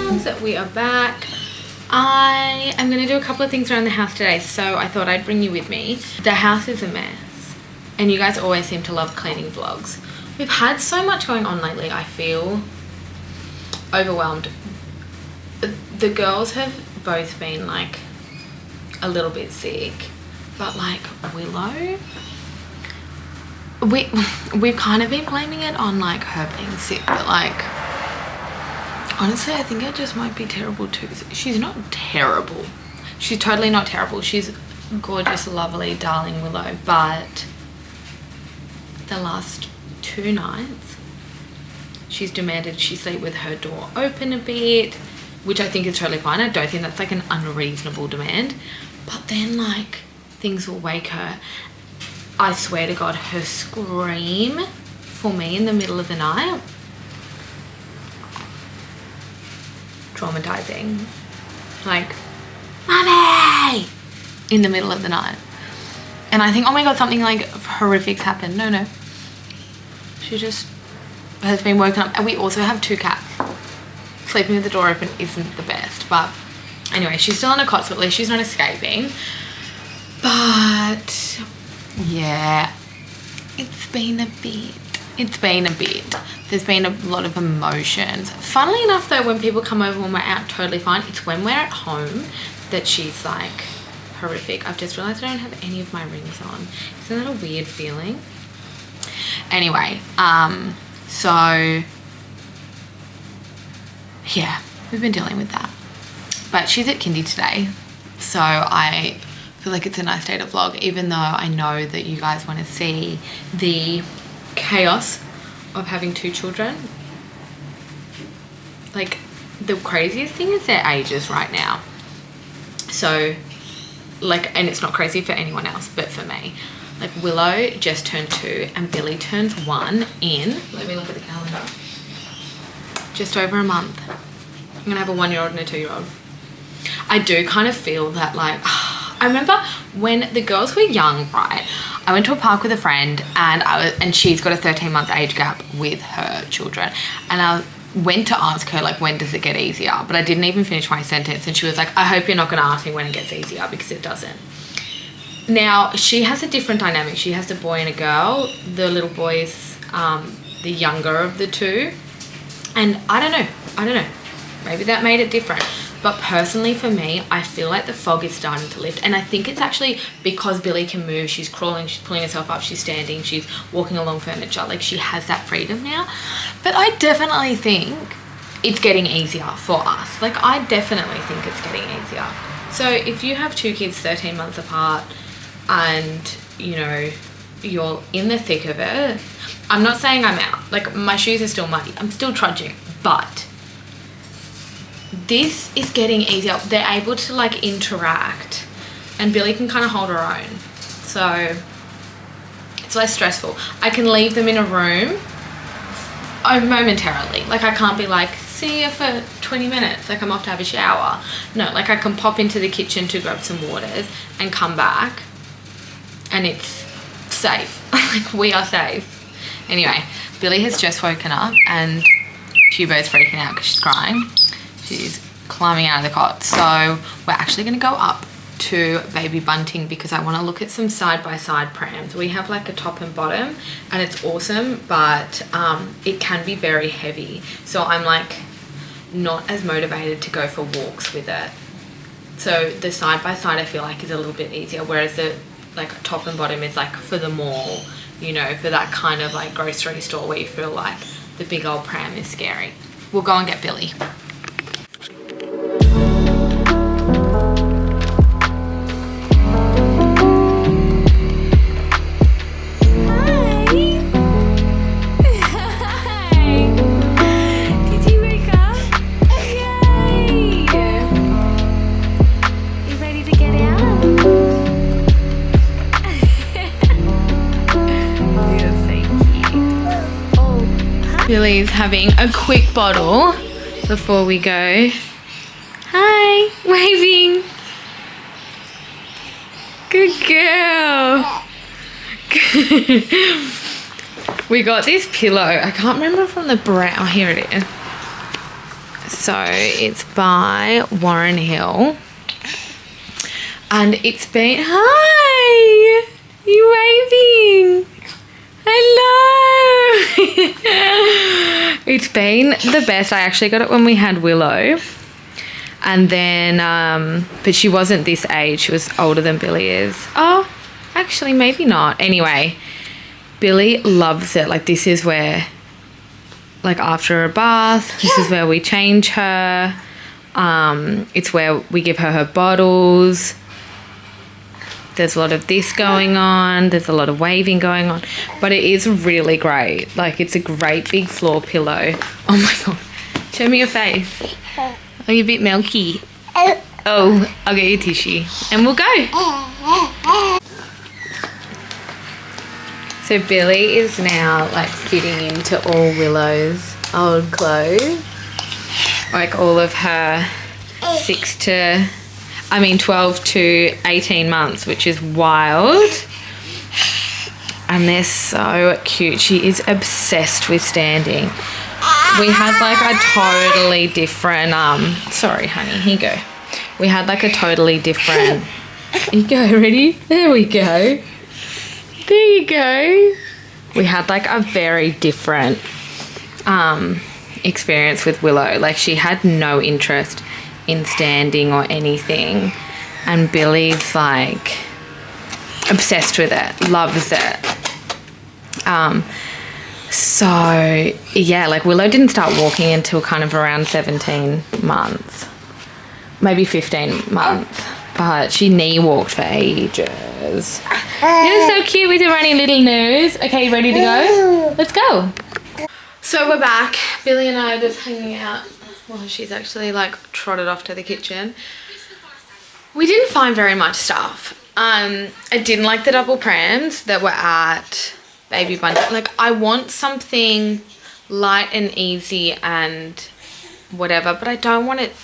loves, we are back. I am going to do a couple of things around the house today, so I thought I'd bring you with me. The house is a mess and you guys always seem to love cleaning vlogs. We've had so much going on lately, I feel overwhelmed. The girls have both been like a little bit sick, but like Willow, we've kind of been blaming it on like her being sick, but like honestly I think it just might be terrible too. She's not terrible, she's totally not terrible, she's gorgeous, lovely, darling Willow, but the last 2 nights she's demanded she sleep with her door open a bit, which I think is totally fine. I don't think that's like an unreasonable demand, but then like things will wake her. I swear to God, her scream for me in the middle of the night, traumatizing. Like, Mummy, in the middle of the night. And I think, oh my God, something like horrific's happened. No, she just has been woken up. And we also have 2 cats. Sleeping with the door open isn't the best, but anyway, she's still on a cot, so at least she's not escaping. But yeah, it's been a bit. There's been a lot of emotions. Funnily enough though, when people come over when we're out, totally fine. It's when we're at home that she's like horrific. I've just realized I don't have any of my rings on. Isn't that a weird feeling? Anyway, so yeah, we've been dealing with that. But she's at kindy today, so I feel like it's a nice day to vlog, even though I know that you guys want to see the chaos of having 2 children. Like, the craziest thing is their ages right now. So like, and it's not crazy for anyone else, but for me, like Willow just turned 2 and Billy turns 1 in, let me look at the calendar, just over a month. I'm gonna have a 1-year-old and a 2-year-old. I do kind of feel that like, I remember when the girls were young, right? I went to a park with a friend and she's got a 13-month age gap with her children. And I went to ask her like, when does it get easier? But I didn't even finish my sentence. And she was like, I hope you're not gonna ask me when it gets easier, because it doesn't. Now, she has a different dynamic. She has a boy and a girl. The little boy's the younger of the 2. And I don't know. Maybe that made it different. But personally for me, I feel like the fog is starting to lift. And I think it's actually because Billy can move. She's crawling, she's pulling herself up, she's standing, she's walking along furniture. Like, she has that freedom now. But I definitely think it's getting easier for us. Like, I definitely think it's getting easier. So if you have 2 kids 13 months apart and, you know, you're in the thick of it, I'm not saying I'm out. Like, my shoes are still muddy. I'm still trudging. But this is getting easier. They're able to like interact, and Billy can kind of hold her own, so it's less stressful. I can leave them in a room momentarily. Like, I can't be like, see you for 20 minutes, like I'm off to have a shower. No, like I can pop into the kitchen to grab some waters and come back and it's safe. Like, we are safe. Anyway, Billy has just woken up and Hugo's freaking out because she's crying. She's climbing out of the cot. So we're actually going to go up to Baby Bunting because I want to look at some side-by-side prams. We have like a top and bottom and it's awesome, but it can be very heavy. So I'm like not as motivated to go for walks with it. So the side-by-side I feel like is a little bit easier, whereas the like top and bottom is like for the mall, you know, for that kind of like grocery store where you feel like the big old pram is scary. We'll go and get Billy. Billy's having a quick bottle before we go. Hi, waving. Good girl. We got this pillow. I can't remember from the brand. Oh, here it is. So it's by Warren Hill. And it's been... Hi! You waving? Hello! It's been the best. I actually got it when we had Willow. And then, but she wasn't this age. She was older than Billy is. Oh, actually, maybe not. Anyway, Billy loves it. Like, this is where, like, after a bath, this is where we change her. It's where we give her bottles. There's a lot of this going on. There's a lot of waving going on. But it is really great. Like, it's a great big floor pillow. Oh, my God. Show me your face. Oh, you're a bit milky. Oh, I'll get you a tissue. And we'll go. So Billy is now, like, fitting into all Willow's old clothes. Like, all of her 12 to 18 months, which is wild. And they're so cute. She is obsessed with standing. We had like a totally different, sorry honey, here you go. We had like a totally different, here you go, ready? There we go. There you go. We had like a very different experience with Willow. Like, she had no interest in standing or anything. And Billy's like obsessed with it, loves it. So yeah, like Willow didn't start walking until kind of around 17 months, maybe 15 months, but she knee walked for ages. You're so cute with your runny little nose. Okay, ready to go? Let's go. So we're back. Billy and I are just hanging out. Well, she's actually like trotted off to the kitchen. We didn't find very much stuff. I didn't like the double prams that were at Baby Bunny. Like, I want something light and easy and whatever, but I don't want it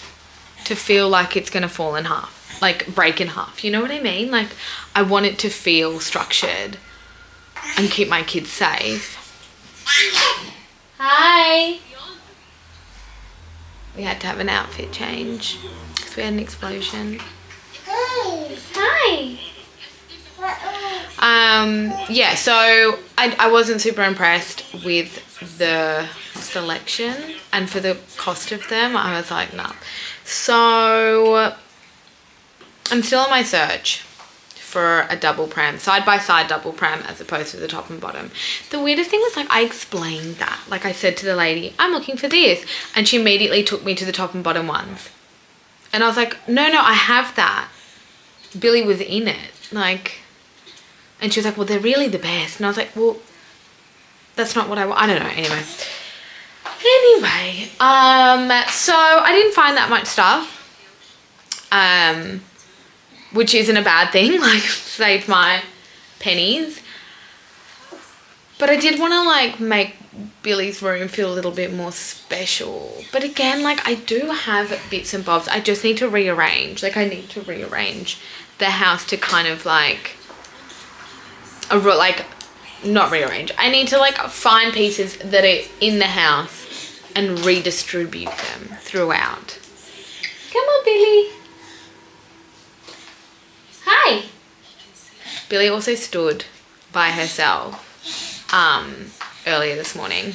to feel like it's gonna fall in half, like break in half. You know what I mean? Like, I want it to feel structured and keep my kids safe. Hi. We had to have an outfit change because we had an explosion. Hi. Yeah, so I wasn't super impressed with the selection, and for the cost of them I was like, nah. So I'm still on my search for a double pram, side by side double pram, as opposed to the top and bottom. The weirdest thing was, like, I explained that, like, I said to the lady, I'm looking for this, and she immediately took me to the top and bottom ones, and I was like, no, I have that. Billy was in it, like. And she was like, well, they're really the best. And I was like, well, that's not what I want. I don't know. Anyway, so I didn't find that much stuff, which isn't a bad thing. Like, saved my pennies. But I did want to, like, make Billy's room feel a little bit more special. But again, like, I do have bits and bobs. I just need to rearrange. Like, I need to rearrange the house to kind of, like... not rearrange. I need to, like, find pieces that are in the house and redistribute them throughout. Come on, Billy. Hi. Billy also stood by herself earlier this morning.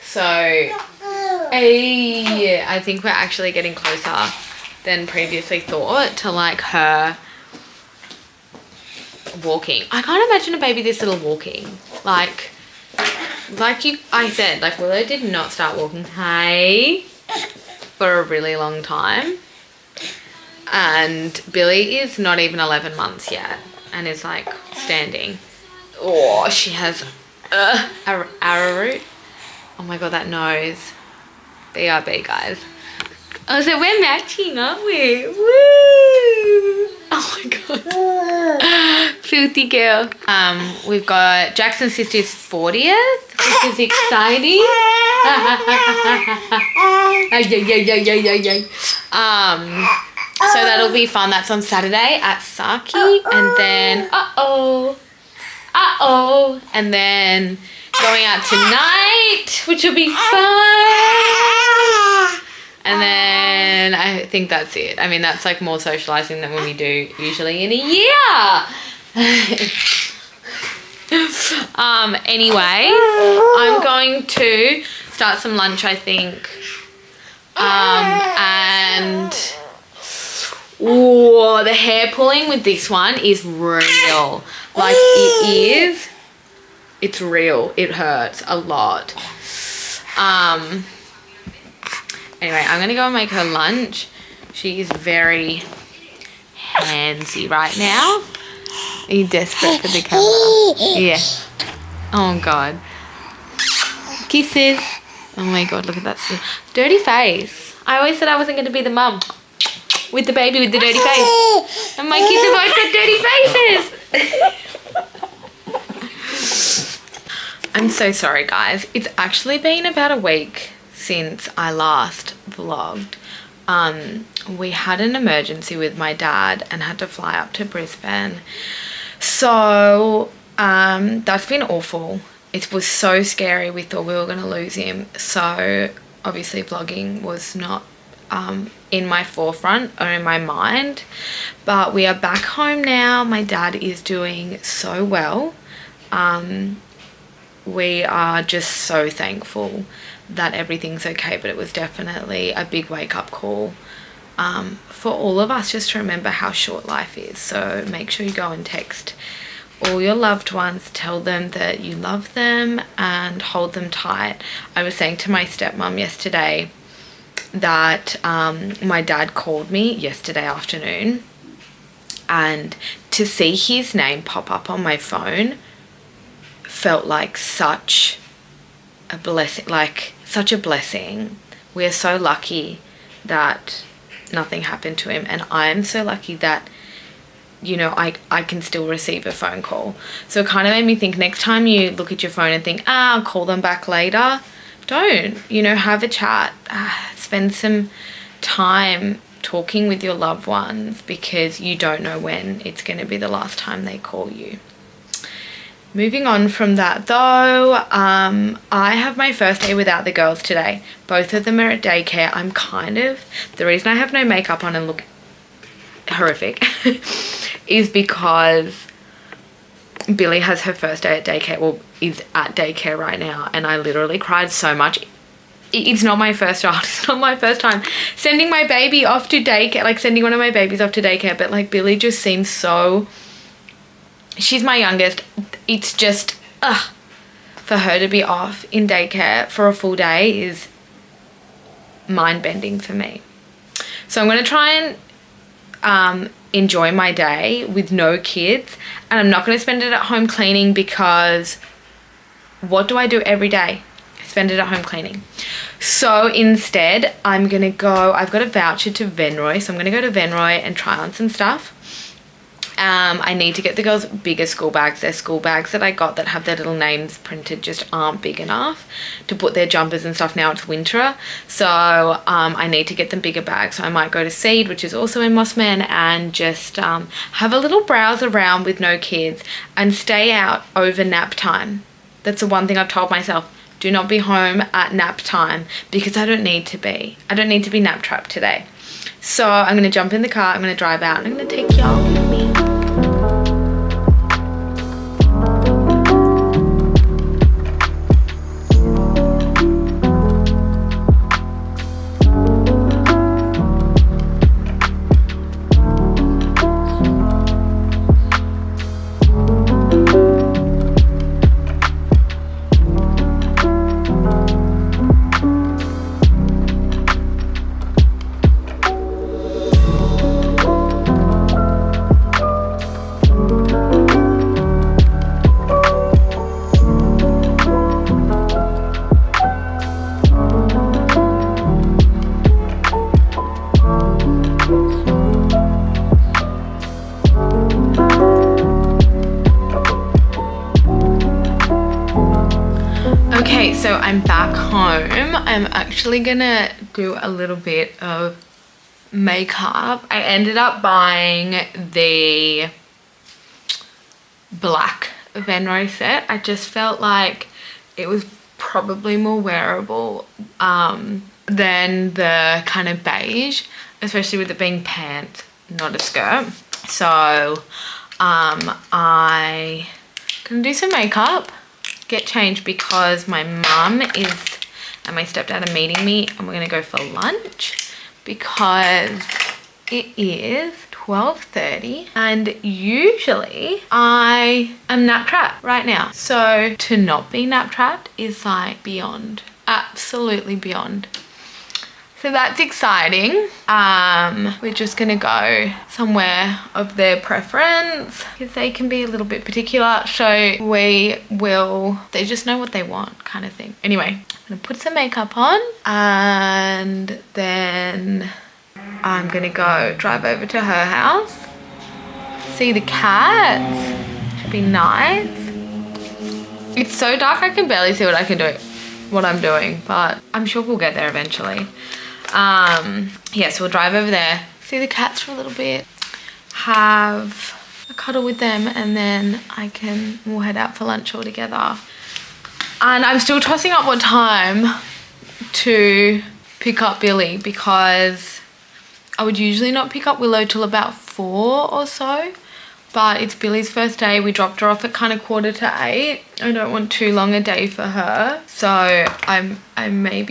So I think we're actually getting closer than previously thought to, like, her walking. I can't imagine a baby this little walking. Like I said, like, Willow did not start walking, for a really long time. And Billy is not even 11 months yet and is, like, standing. Oh, she has arrowroot. Oh my God, that nose. BRB, guys. Oh, so we're matching, aren't we? Woo! Oh my God. Filthy girl. We've got Jackson's sister's 40th, which is exciting. So that'll be fun. That's on Saturday at Saki. And then, and then going out tonight, which will be fun. And then I think that's it. I mean, that's like more socializing than we do usually in a year. Anyway, I'm going to start some lunch, I think. And oh, the hair pulling with this one is real. Like it is. It's real. It hurts a lot. Anyway, I'm gonna go and make her lunch. She is very handsy right now. Are you desperate for the camera? Yeah. Oh God. Kisses. Oh my God, look at that dirty face. I always said I wasn't going to be the mum with the baby with the dirty face. And my kids have both got dirty faces. I'm so sorry, guys. It's actually been about a week since I last vlogged. We had an emergency with my dad and had to fly up to Brisbane. So that's been awful. It was so scary. We thought we were going to lose him. So obviously vlogging was not in my forefront or in my mind. But we are back home now. My dad is doing so well. We are just so thankful that everything's okay. But it was definitely a big wake-up call for all of us, just to remember how short life is. So make sure you go and text all your loved ones, tell them that you love them and hold them tight. I was saying to my stepmom yesterday that my dad called me yesterday afternoon, and to see his name pop up on my phone felt like such a blessing. We are so lucky that nothing happened to him, and I am so lucky that, you know, I can still receive a phone call. So it kind of made me think, next time you look at your phone and think, I'll call them back later, don't, you know, have a chat, spend some time talking with your loved ones, because you don't know when it's going to be the last time they call you. Moving on from that though, I have my first day without the girls today. Both of them are at daycare. The reason I have no makeup on and look horrific is because Billy has her first day at daycare, well, is at daycare right now, and I literally cried so much. It's not my first child. It's not my first time sending my baby off to daycare, like sending one of my babies off to daycare, but like Billy just seems so, she's my youngest. It's just, for her to be off in daycare for a full day is mind-bending for me. So I'm going to try and enjoy my day with no kids, and I'm not going to spend it at home cleaning, because what do I do every day? Spend it at home cleaning. So instead, I'm going to go, I've got a voucher to Venroy, so I'm going to go to Venroy and try on some stuff. I need to get the girls bigger school bags. Their school bags that I got that have their little names printed just aren't big enough to put their jumpers and stuff. Now it's winter, so I need to get them bigger bags. So I might go to Seed, which is also in Mossman, and just have a little browse around with no kids and stay out over nap time. That's the one thing I've told myself. Do not be home at nap time, because I don't need to be. I don't need to be nap trapped today. So I'm going to jump in the car, I'm going to drive out, and I'm going to take y'all with me. Okay, so I'm back home. I'm actually gonna do a little bit of makeup. I ended up buying the black Venro set. I just felt like it was probably more wearable than the kind of beige, especially with it being pants, not a skirt. So I gonna do some makeup, get changed, because my mum is and my stepdad are meeting me and we're gonna go for lunch because it is 12:30 and usually I am nap trapped right now. So to not be nap trapped is like beyond, absolutely beyond. So that's exciting. We're just gonna go somewhere of their preference because they can be a little bit particular. So they just know what they want kind of thing. Anyway, I'm gonna put some makeup on and then I'm gonna go drive over to her house, see the cats, should be nice. It's so dark I can barely see what I'm doing, but I'm sure we'll get there eventually. Yeah, so we'll drive over there, see the cats for a little bit, have a cuddle with them, and then we'll head out for lunch all together. And I'm still tossing up what time to pick up Billy because I would usually not pick up Willow till about 4 or so, but it's Billy's first day. We dropped her off at kind of 7:45. I don't want too long a day for her, so I might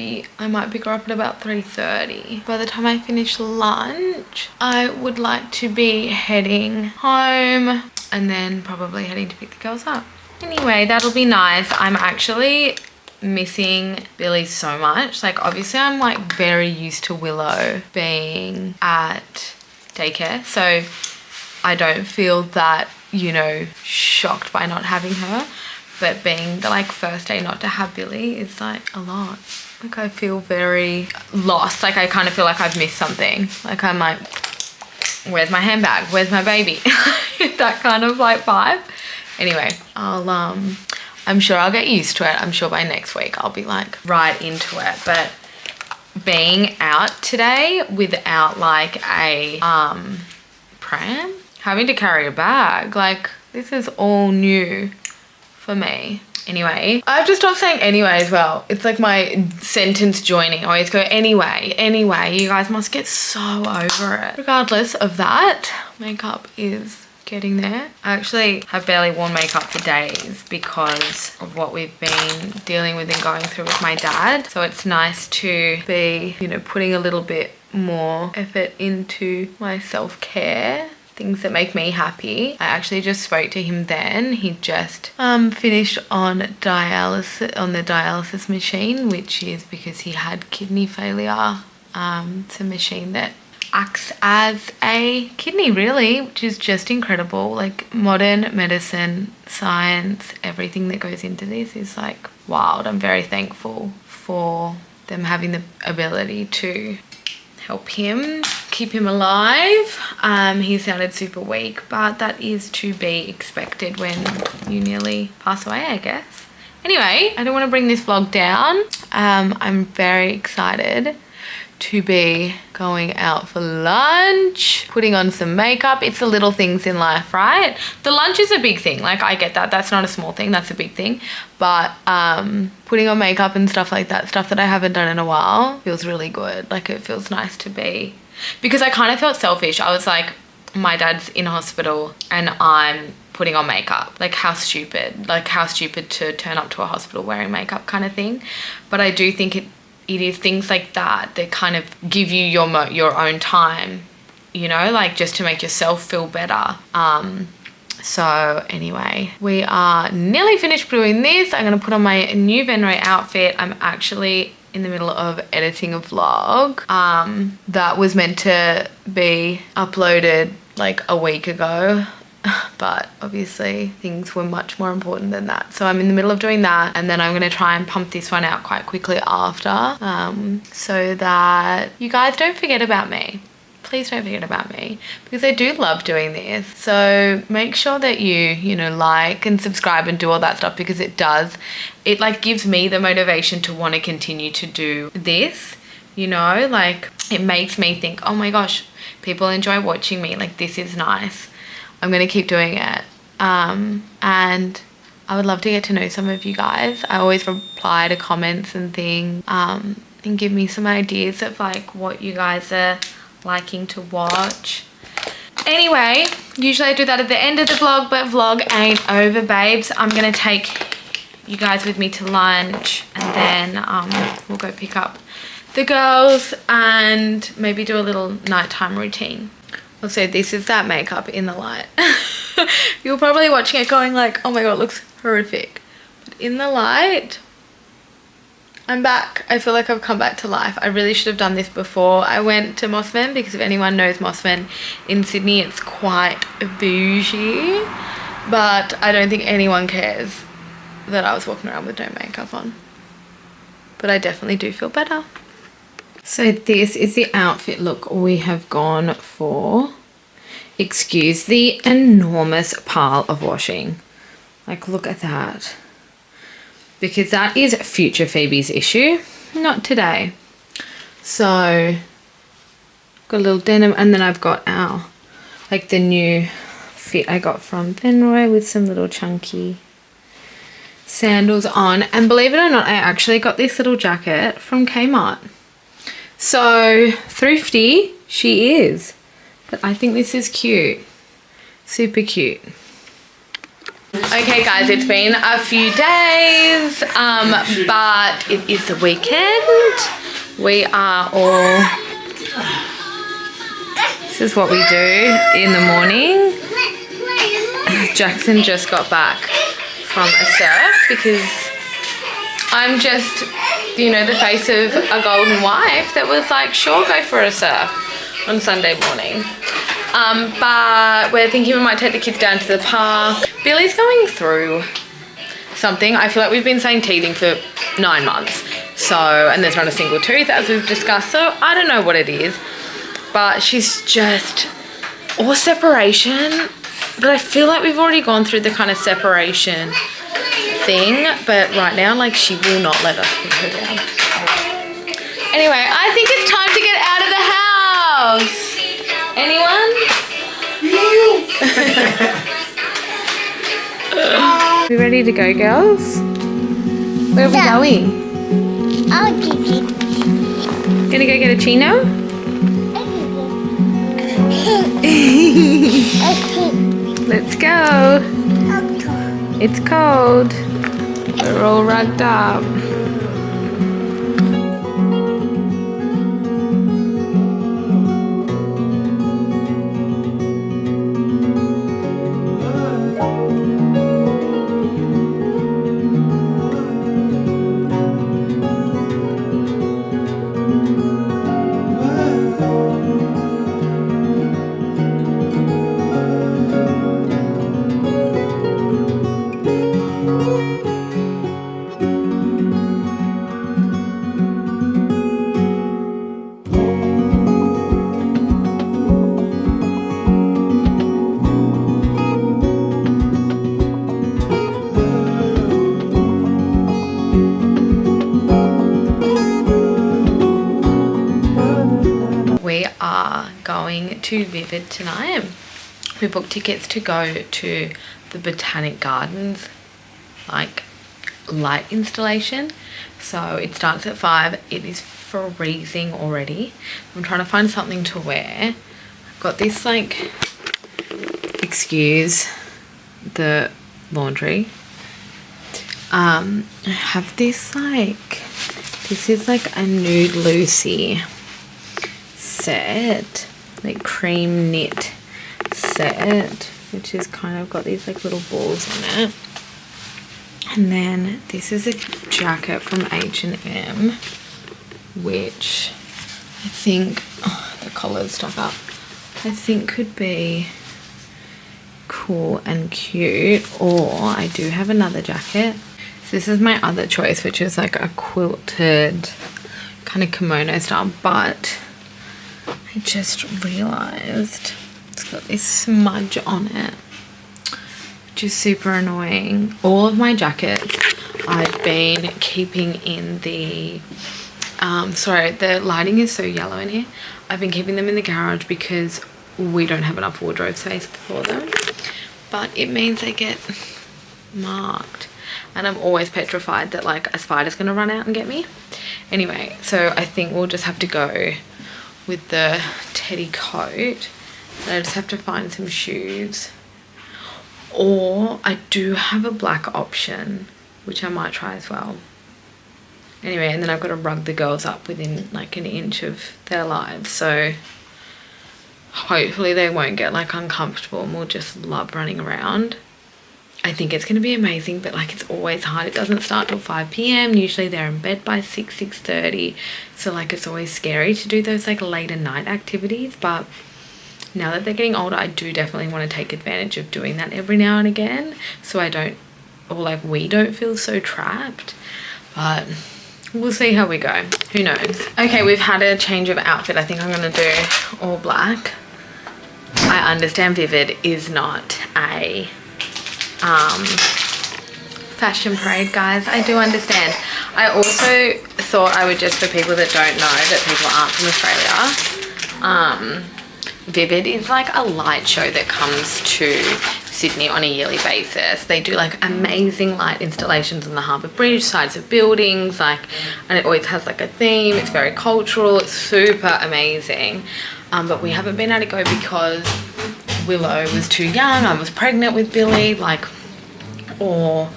pick her up at about 3:30. By the time I finish lunch, I would like to be heading home and then probably heading to pick the girls up. Anyway, that'll be nice. I'm actually missing Billy so much. Like, obviously I'm like very used to Willow being at daycare, so I don't feel that, you know, shocked by not having her, but being the like first day not to have Billy is like a lot. Like, I feel very lost. Like, I kind of feel like I've missed something. Like, I'm like, where's my handbag, where's my baby? That kind of like vibe. Anyway, I'm sure I'll get used to it. I'm sure by next week I'll be like right into it. But being out today without like a pram, having to carry a bag, like, this is all new for me. Anyway, I have to stop saying anyway as well. It's like my sentence joining. I always go anyway. You guys must get so over it. Regardless of that, makeup is getting there. I actually have barely worn makeup for days because of what we've been dealing with and going through with my dad. So it's nice to be, you know, putting a little bit more effort into my self-care, things that make me happy. I actually just spoke to him then. He just finished on the dialysis machine, which is because he had kidney failure. It's a machine that acts as a kidney, really, which is just incredible. Like, modern medicine, science, everything that goes into this is like wild. I'm very thankful for them having the ability to help him, keep him alive. He sounded super weak, but that is to be expected when you nearly pass away, I guess. Anyway, I don't want to bring this vlog down. I'm very excited to be going out for lunch, putting on some makeup. It's the little things in life, right? The lunch is a big thing. Like, I get that. That's not a small thing. That's a big thing. But putting on makeup and stuff like that, stuff that I haven't done in a while, feels really good. Like, it feels nice to be, because I kind of felt selfish. I was like, my dad's in hospital and I'm putting on makeup. Like, how stupid. Like, how stupid to turn up to a hospital wearing makeup kind of thing. But I do think it is things like that that kind of give you your own time, you know, like, just to make yourself feel better. So anyway, we are nearly finished doing this. I'm going to put on my new Venray outfit. I'm actually in the middle of editing a vlog that was meant to be uploaded like a week ago. But obviously things were much more important than that. So I'm in the middle of doing that, and then I'm going to try and pump this one out quite quickly after, so that you guys don't forget about me. Please don't forget about me, because I do love doing this. So make sure that you know, like and subscribe and do all that stuff, because it like gives me the motivation to want to continue to do this, you know, like, it makes me think, oh my gosh, people enjoy watching me, like, this is nice. I'm going to keep doing it. And I would love to get to know some of you guys. I always reply to comments and things. and give me some ideas of like what you guys are liking to watch. Anyway, usually I do that at the end of the vlog, but vlog ain't over, babes. I'm gonna take you guys with me to lunch, and then we'll go pick up the girls and maybe do a little nighttime routine. Also, this is that makeup in the light. You're probably watching it going like, oh my god, it looks horrific. But in the light, I'm back. I feel like I've come back to life. I really should have done this before I went to Mossman, because if anyone knows Mossman in Sydney, it's quite bougie. But I don't think anyone cares that I was walking around with no makeup on. But I definitely do feel better. So this is the outfit look we have gone for. Excuse the enormous pile of washing. Like, look at that. Because that is future Phoebe's issue, not today. So, got a little denim, and then I've got our, like the new fit I got from Benroy with some little chunky sandals on. And believe it or not, I actually got this little jacket from Kmart. So, thrifty she is. But I think this is cute. Super cute. Okay guys, it's been a few days, but it is the weekend. We are all, this is what we do in the morning. Jackson just got back from a surf because I'm just, you know, the face of a golden wife that was like, sure, go for a surf on Sunday morning. But we're thinking we might take the kids down to the park. Billy's going through something. I feel like we've been saying teething for 9 months. So, and there's not a single tooth as we've discussed. So I don't know what it is, but she's just, or separation. But I feel like we've already gone through the kind of separation thing. But right now, like, she will not let us put her down. Anyway, I think it's time to get out of the house. Anyone? We ready to go, girls? Where are we going? I'll give you. Gonna go get a chino? Let's go. It's cold. We're all rugged up. To Vivid tonight. We booked tickets to go to the Botanic Gardens like light installation. So it starts at 5. It is freezing already. I'm trying to find something to wear. I've got this like, excuse the laundry. I have this like, this is like a Nude Lucy set, like cream knit set, which is kind of got these like little balls on it. And then this is a jacket from H&M, which I think, oh, the collar's stuck up, I think could be cool and cute. Or I do have another jacket. So this is my other choice, which is like a quilted kind of kimono style, but I just realized it's got this smudge on it, which is super annoying. All of my jackets I've been keeping in the, sorry, the lighting is so yellow in here. I've been keeping them in the garage because we don't have enough wardrobe space for them. But it means they get marked. and I'm always petrified that like a spider's gonna run out and get me. Anyway, so I think we'll just have to go with the teddy coat, and I just have to find some shoes, or I do have a black option which I might try as well. Anyway, and then I've got to rug the girls up within like an inch of their lives, so hopefully they won't get like uncomfortable and we'll just love running around. I think it's going to be amazing, but like it's always hard. It doesn't start till 5 p.m. Usually they're in bed by 6:30, so like it's always scary to do those like later night activities. But now that they're getting older, I do definitely want to take advantage of doing that every now and again, so I don't, or like we don't feel so trapped. But we'll see how we go. Who knows? Okay, we've had a change of outfit. I think I'm going to do all black. I understand Vivid is not a fashion parade, guys. I do understand. I also thought I would, just for people that don't know, that people aren't from Australia, Vivid is like a light show that comes to Sydney on a yearly basis. They do like amazing light installations on the Harbour Bridge, sides of buildings, like, and it always has like a theme. It's very cultural. It's super amazing. But we haven't been able to go because Willow was too young. I was pregnant with Billy, like, or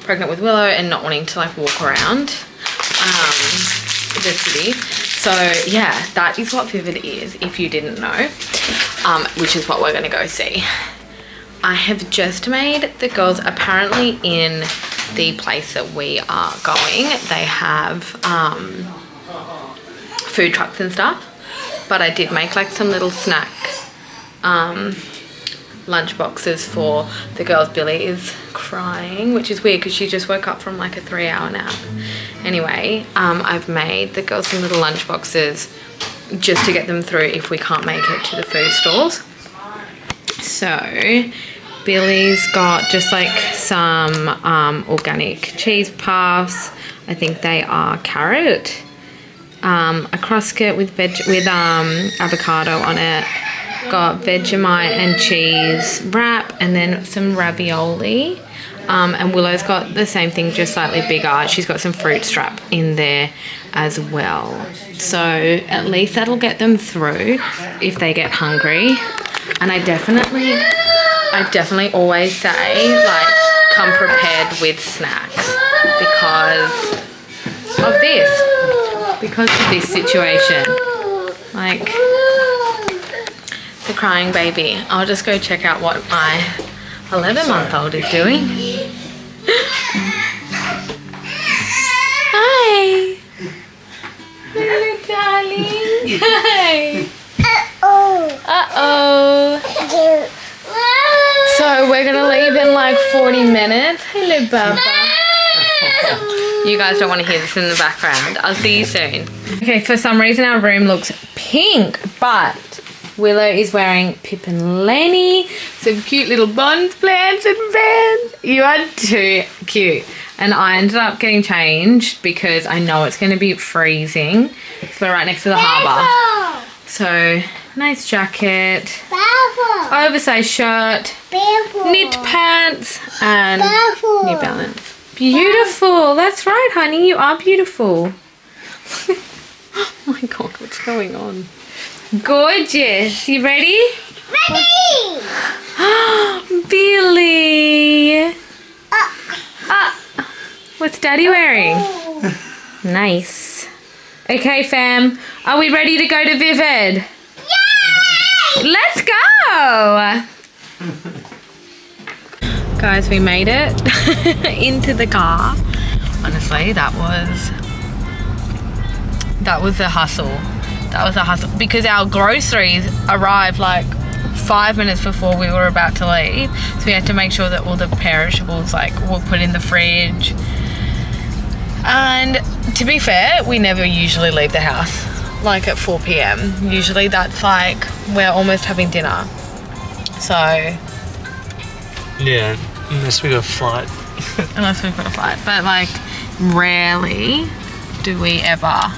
pregnant with Willow and not wanting to like walk around the city. So yeah, that is what Vivid is, if you didn't know, which is what we're going to go see. I have just made the girls, apparently in the place that we are going, they have food trucks and stuff, but I did make like some little snack lunch boxes for the girls. Billy is crying, which is weird because she just woke up from like a 3-hour nap. Anyway, I've made the girls some little lunch boxes just to get them through if we can't make it to the food stalls. So Billy's got just like some organic cheese puffs. I think they are carrot, a crosscut with avocado on it, got Vegemite and cheese wrap, and then some ravioli. And Willow's got the same thing, just slightly bigger. She's got some fruit strap in there as well. So at least that'll get them through if they get hungry. And I definitely always say, like, come prepared with snacks because of this situation. Like, the crying baby. I'll just go check out what my 11-month-old is doing. Hi. Hello, darling. Hi. Uh-oh. So we're going to leave in like 40 minutes. Hello, Baba. You guys don't want to hear this in the background. I'll see you soon. Okay, for some reason our room looks pink, but Willow is wearing Pip and Lenny, some cute little Bonds plants and fans. You are too cute. And I ended up getting changed because I know it's going to be freezing. So we're right next to the harbour. So nice jacket, oversized shirt, knit pants, and New Balance. Beautiful. That's right, honey. You are beautiful. Oh my God, what's going on? Gorgeous. You ready? Ready! Billy! What's Daddy wearing? Nice. Okay, fam. Are we ready to go to Vivid? Yay! Let's go! Guys, we made it into the car. Honestly, that was a hustle. That was a hustle because our groceries arrived like 5 minutes before we were about to leave. So we had to make sure that all the perishables like were put in the fridge. And to be fair, we never usually leave the house like at 4 p.m. Usually that's like we're almost having dinner. So yeah, unless we got a flight. Unless we've got a flight. But like rarely do we ever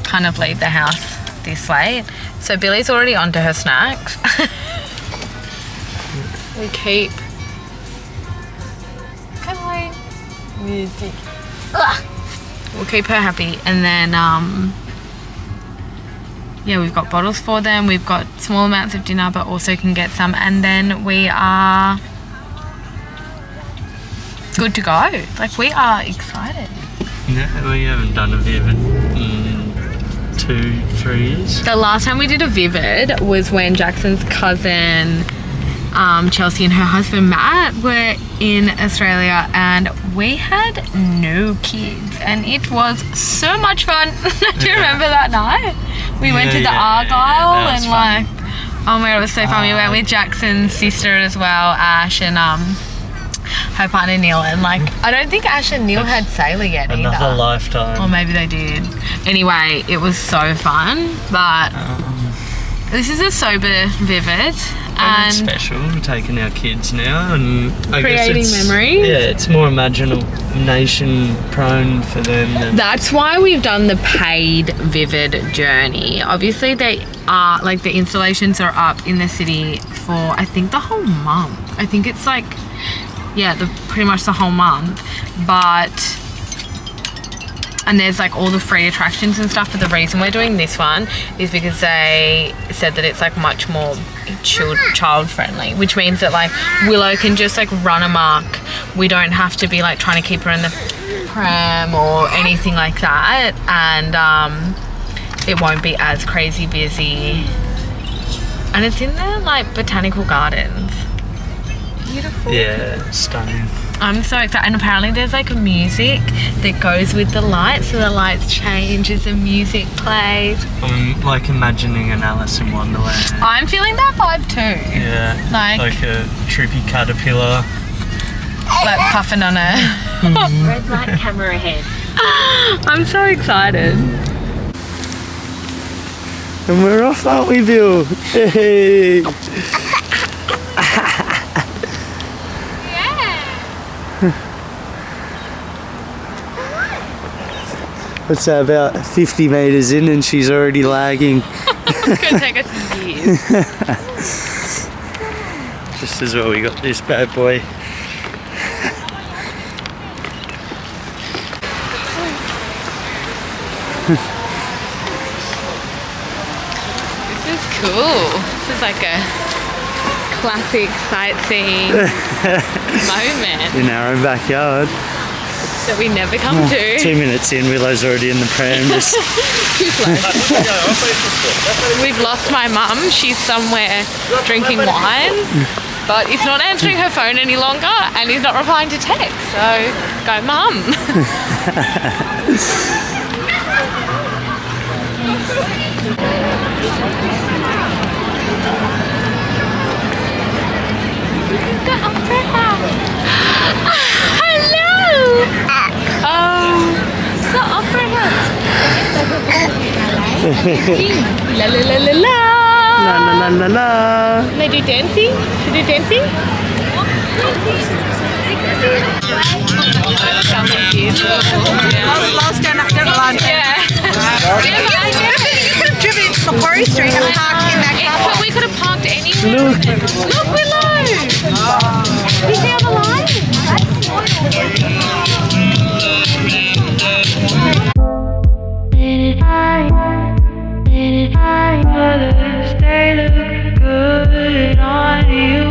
kind of leave the house this late. So Billy's already onto her snacks. We keep Music. We'll keep her happy, and then yeah, we've got bottles for them. We've got small amounts of dinner, but also can get some, and then we are good to go. Like, we are excited. Yeah, we haven't done a vivid in 2-3 years. The last time we did a vivid was when Jackson's cousin Chelsea and her husband Matt were in Australia, and we had no kids, and it was so much fun. Do you remember that night? We went to the Argyle, and like, oh my god, it was so fun. We went with Jackson's sister as well, Ash, and her partner Neil, and like, I don't think Ash and Neil had Sailor yet either. Another lifetime. Or maybe they did. Anyway, it was so fun, but this is a sober vivid. And it's special. We're taking our kids now, and I creating guess memories. Yeah, it's more imagination prone for them. That's why we've done the paid vivid journey. Obviously, they are like, the installations are up in the city for I think the whole month. I think it's like, yeah, pretty much the whole month. But and there's like all the free attractions and stuff. But the reason we're doing this one is because they said that it's like much more child friendly, which means that like Willow can just like run amok. We don't have to be like trying to keep her in the pram or anything like that, and it won't be as crazy busy. And it's in the like botanical gardens. Beautiful. Yeah, stunning. I'm so excited. And apparently there's like a music that goes with the lights, so the lights change as the music plays. I'm like imagining an Alice in Wonderland. I'm feeling that vibe too. Yeah, like a troopy caterpillar. Like puffing on a red light camera ahead. I'm so excited. And we're off, aren't we, Bill? Hey! What's that, about 50 metres in and she's already lagging. It's going to take us years. Just as well we got this bad boy. This is cool. This is like a classic sightseeing moment In our own backyard. that we never come to. 2 minutes in, Willow's already in the pram. Just Too slow. We've lost my mum. She's somewhere drinking wine, but he's not answering her phone any longer, and he's not replying to text. So, go mum. Hello. Oh, the opera house. La la la la la. la la la la la. They do dancing? They do dancing? Last down after lunch. Yeah. You could have driven into Macquarie Street and parked in that car But park. we could have parked anywhere. Look, Willow! You see how the line? Others, they look good on you.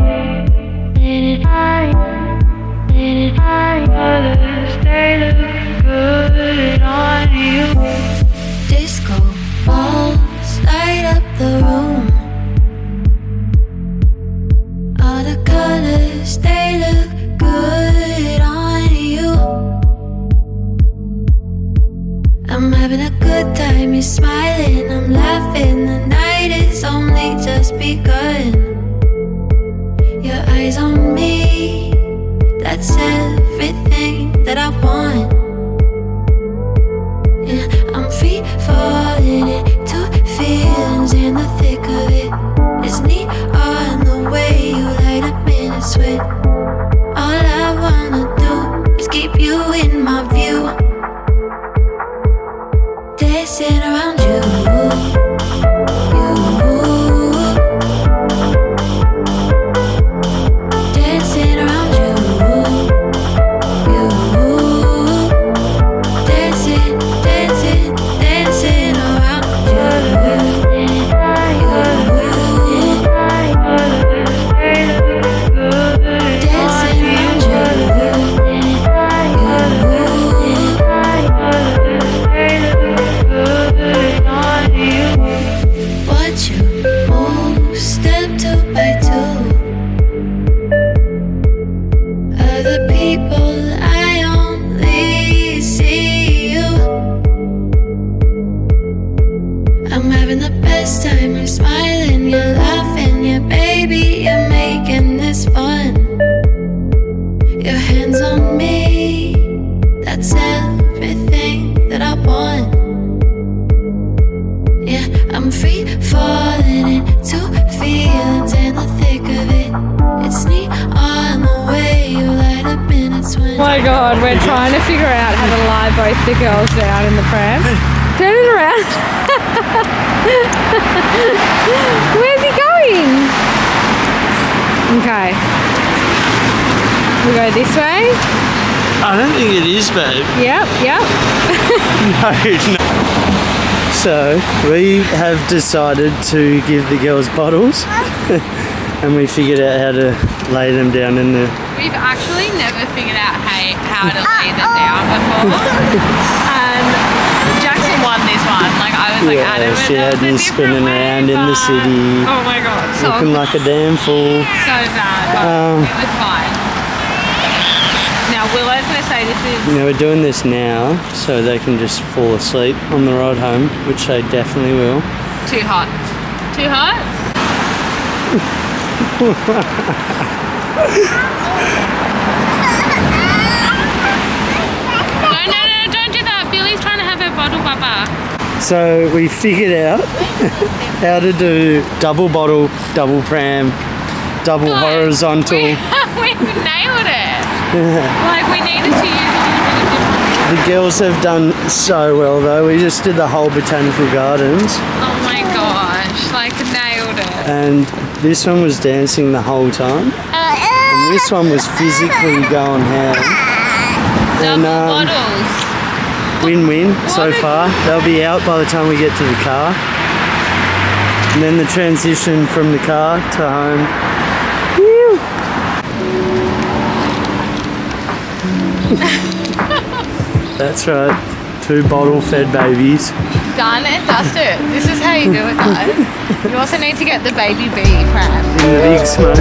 Others, they look good on you. Disco balls light up the room. All the colors, they look good on you. I'm having a good time, you're smiling, I'm laughing. The night is only just begun. Your eyes on me, that's everything that I want. Yeah, I'm free falling into feelings in the thick of it. It's neat on the way you light up in a sweat. All I wanna do is keep you in my view, dancing around you. Dancing around you. I'm having the best time. You're smiling, you're laughing, yeah, baby, you're making this fun. Your hands on me, that's everything that I want. Yeah, I'm free falling into feelings in the thick of it. It's neat on the way you light up in its wind. Oh my god, we're trying to figure out how to lie both the girls down in the pram. Turn it around. Where's he going? Okay. We go this way? I don't think it is, babe. Yep. No. So, we have decided to give the girls bottles and we figured out how to lay them down in the... We've actually never figured out how to lay them down before. And Jackson won this one. Like, I was like, Adam, she had me spinning around in the city. Oh my god, so looking like a damn fool. So bad, but it was fine. Now Willow's going to say this is... We're doing this now so they can just fall asleep on the ride home, which they definitely will. Too hot. Too hot? No, don't do that. Billy's trying to have her bottle, Papa. So we figured out how to do double bottle, double pram, double horizontal. We nailed it. Like, we needed to use a little bit of different... The girls have done so well though. We just did the whole botanical gardens. Oh my gosh, like, nailed it. And this one was dancing the whole time. And this one was physically going ham. Double bottles. Win-win so far. They'll be out by the time we get to the car. And then the transition from the car to home. Woo. That's right. 2 bottle-fed babies. Done and dusted. This is how you do it, guys. You also need to get the baby bee pram. In the big smoke.